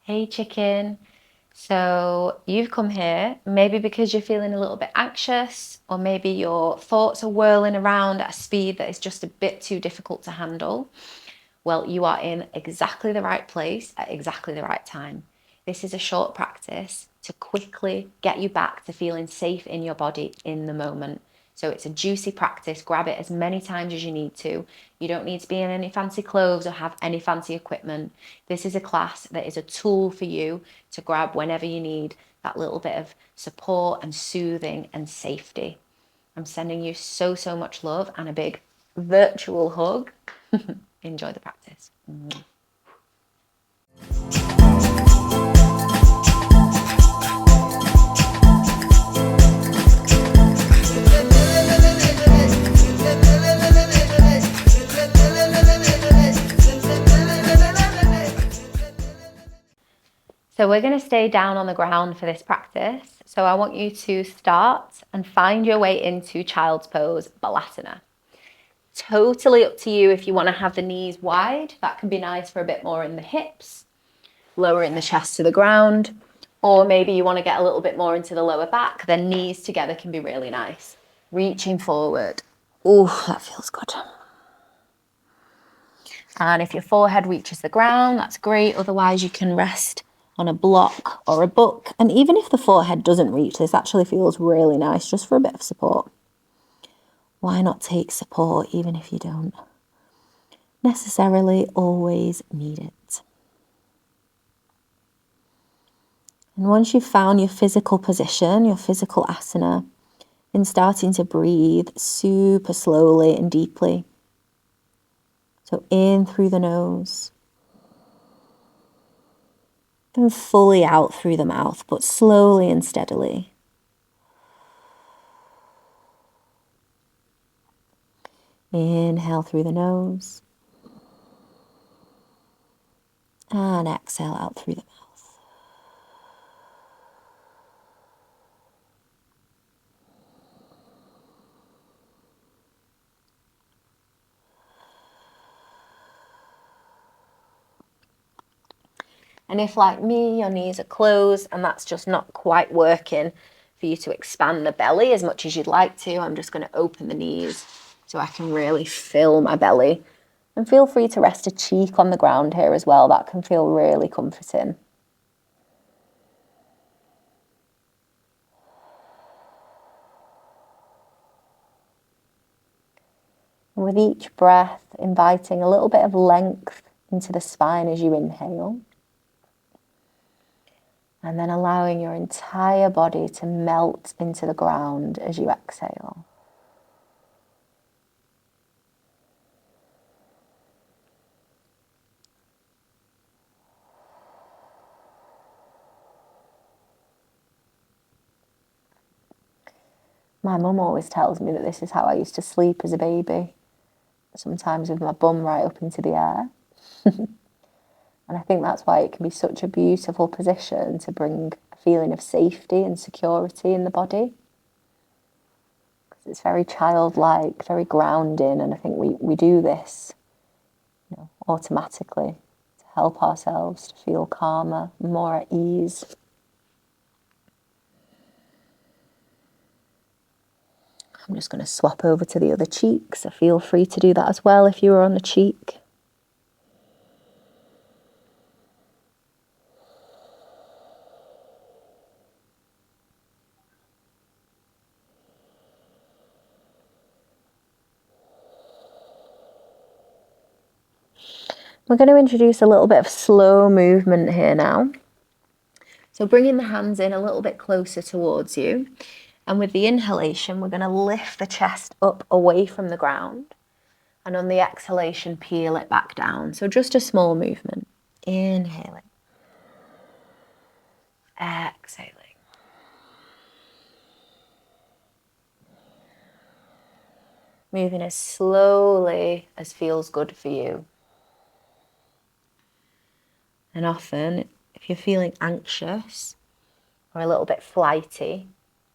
Hey chicken. So you've come here maybe because you're feeling a little bit anxious, or maybe your thoughts are whirling around at a speed that is just a bit too difficult to handle. Well, you are in exactly the right place at exactly the right time. This is a short practice to quickly get you back to feeling safe in your body in the moment. So it's a juicy practice. Grab it as many times as you need to. You don't need to be in any fancy clothes or have any fancy equipment. This is a class that is a tool for you to grab whenever you need that little bit of support and soothing and safety. I'm sending you so, so much love and a big virtual hug. Enjoy the practice. So we're going to stay down on the ground for this practice. So I want you to start and find your way into child's pose, Balasana. Totally up to you if you want to have the knees wide. That can be nice for a bit more in the hips, lowering the chest to the ground. Or maybe you want to get a little bit more into the lower back, then knees together can be really nice. Reaching forward. Oh, that feels good. And if your forehead reaches the ground, that's great. Otherwise, you can rest on a block or a book. And even if the forehead doesn't reach, this actually feels really nice just for a bit of support. Why not take support even if you don't necessarily always need it? And once you've found your physical position, your physical asana, in starting to breathe super slowly and deeply. So in through the nose, and fully out through the mouth, but slowly and steadily. Inhale through the nose. And exhale out through the mouth. And if, like me, your knees are closed and that's just not quite working for you to expand the belly as much as you'd like to, I'm just going to open the knees so I can really fill my belly. And feel free to rest a cheek on the ground here as well. That can feel really comforting. And with each breath, inviting a little bit of length into the spine as you inhale. And then allowing your entire body to melt into the ground as you exhale. My mum always tells me that this is how I used to sleep as a baby, sometimes with my bum right up into the air. And I think that's why it can be such a beautiful position to bring a feeling of safety and security in the body. Because it's very childlike, very grounding, and I think we do this, automatically to help ourselves to feel calmer, more at ease. I'm just going to swap over to the other cheek, so feel free to do that as well if you were on the cheek. We're going to introduce a little bit of slow movement here now. So bringing the hands in a little bit closer towards you. And with the inhalation, we're going to lift the chest up away from the ground. And on the exhalation, peel it back down. So just a small movement. Inhaling. Exhaling. Moving as slowly as feels good for you. And often, if you're feeling anxious or a little bit flighty,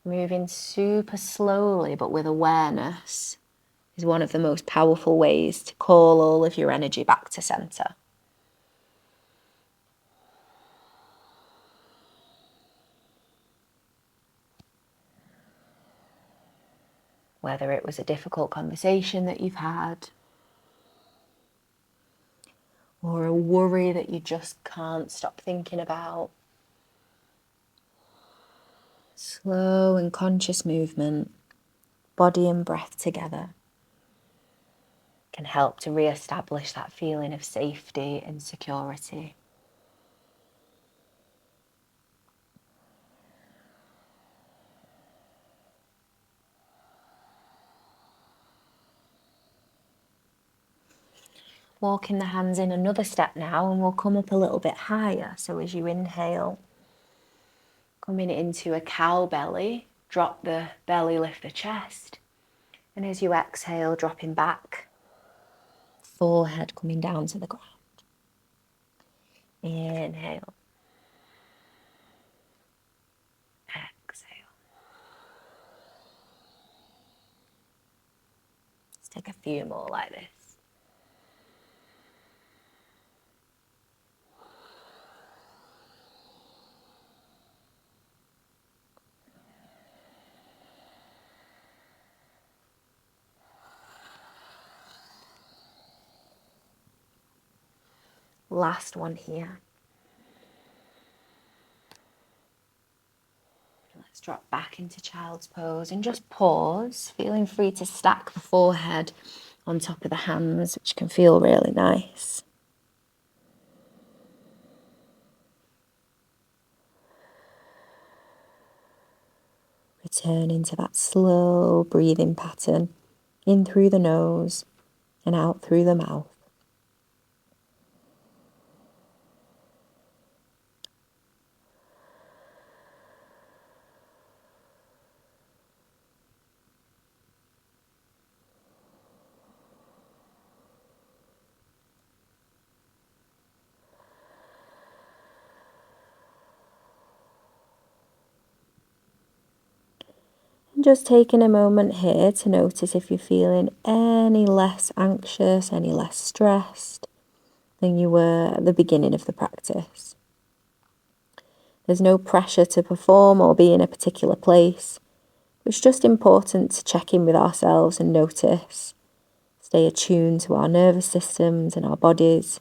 moving super slowly but with awareness is one of the most powerful ways to call all of your energy back to center. whether it was a difficult conversation that you've had, or a worry that you just can't stop thinking about. Slow and conscious movement, body and breath together, can help to re-establish that feeling of safety and security. Walking the hands in another step now, and we'll come up a little bit higher. So as you inhale, coming into a cow belly, drop the belly, lift the chest. And as you exhale, dropping back, forehead coming down to the ground. Inhale. Exhale. Let's take a few more like this. Last one here. Let's drop back into child's pose and just pause, feeling free to stack the forehead on top of the hands, which can feel really nice. Returning to that slow breathing pattern, in through the nose and out through the mouth. Just taking a moment here to notice if you're feeling any less anxious, any less stressed than you were at the beginning of the practice. There's no pressure to perform or be in a particular place. It's just important to check in with ourselves and notice, stay attuned to our nervous systems and our bodies.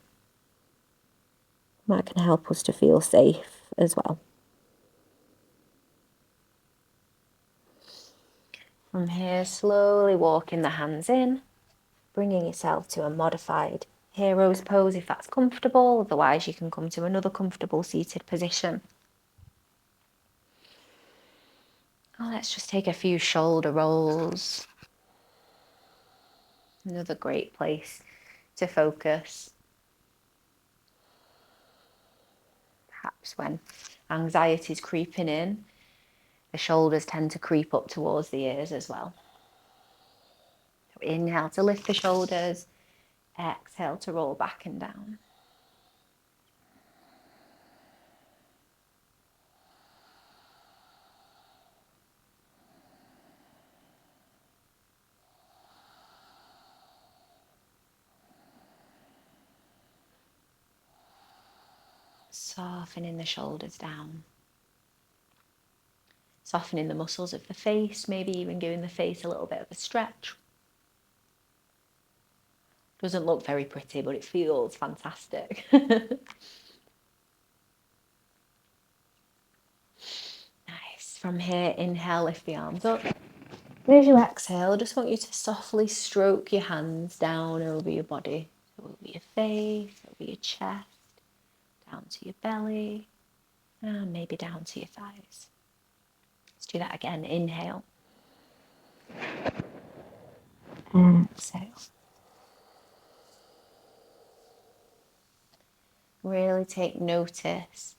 That can help us to feel safe as well. From here, slowly walking the hands in, bringing yourself to a modified hero's pose if that's comfortable. Otherwise, you can come to another comfortable seated position. Oh, let's just take a few shoulder rolls. Another great place to focus. Perhaps when anxiety is creeping in, the shoulders tend to creep up towards the ears as well. So inhale to lift the shoulders, exhale to roll back and down. Softening the shoulders down. Softening the muscles of the face, maybe even giving the face a little bit of a stretch. Doesn't look very pretty, but it feels fantastic. Nice. From here, inhale, lift the arms up. And as you exhale, I just want you to softly stroke your hands down over your body. So over your face, over your chest, down to your belly, and maybe down to your thighs. Let's do that again. Inhale. Exhale. Really take notice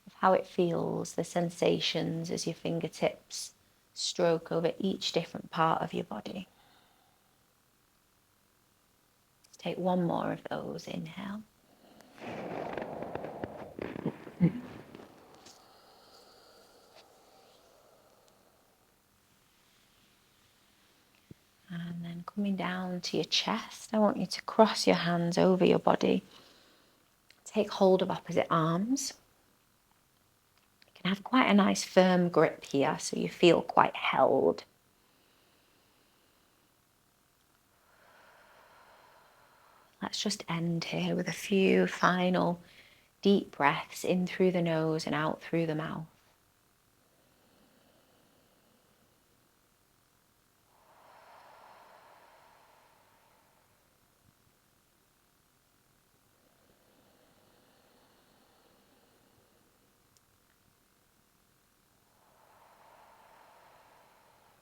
of how it feels, the sensations as your fingertips stroke over each different part of your body. Let's take one more of those. Inhale. And then coming down to your chest, I want you to cross your hands over your body. Take hold of opposite arms. You can have quite a nice firm grip here, so you feel quite held. Let's just end here with a few final deep breaths in through the nose and out through the mouth.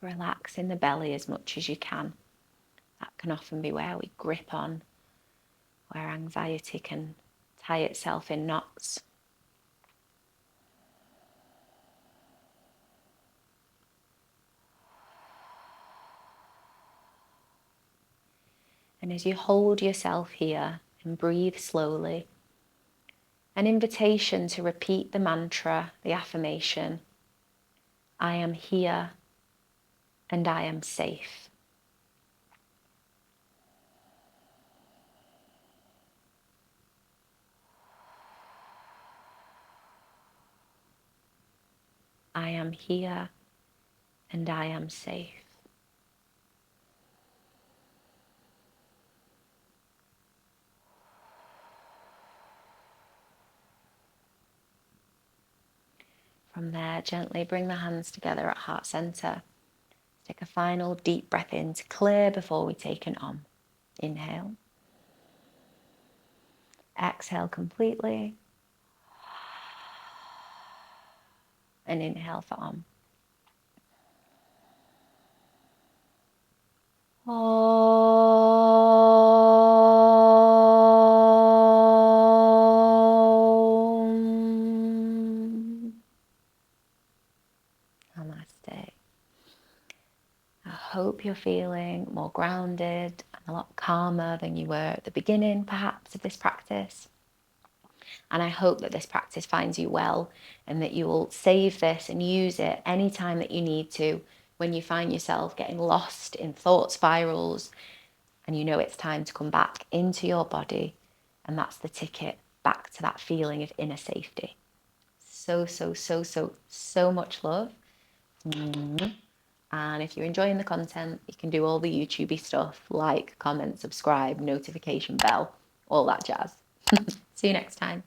Relax in the belly as much as you can. That can often be where we grip on, where anxiety can tie itself in knots. And as you hold yourself here and breathe slowly, an invitation to repeat the mantra, the affirmation, I am here and I am safe. I am here and I am safe. From there, gently bring the hands together at heart center. Take a final deep breath in to clear before we take an Om. Inhale. Exhale completely. And inhale for Om. Om. Namaste. I hope you're feeling more grounded and a lot calmer than you were at the beginning, perhaps, of this practice. And I hope that this practice finds you well and that you will save this and use it anytime that you need to when you find yourself getting lost in thought spirals and you know it's time to come back into your body. And that's the ticket back to that feeling of inner safety. So much love. And if you're enjoying the content, you can do all the YouTubey stuff, like, comment, subscribe, notification bell, all that jazz. See you next time.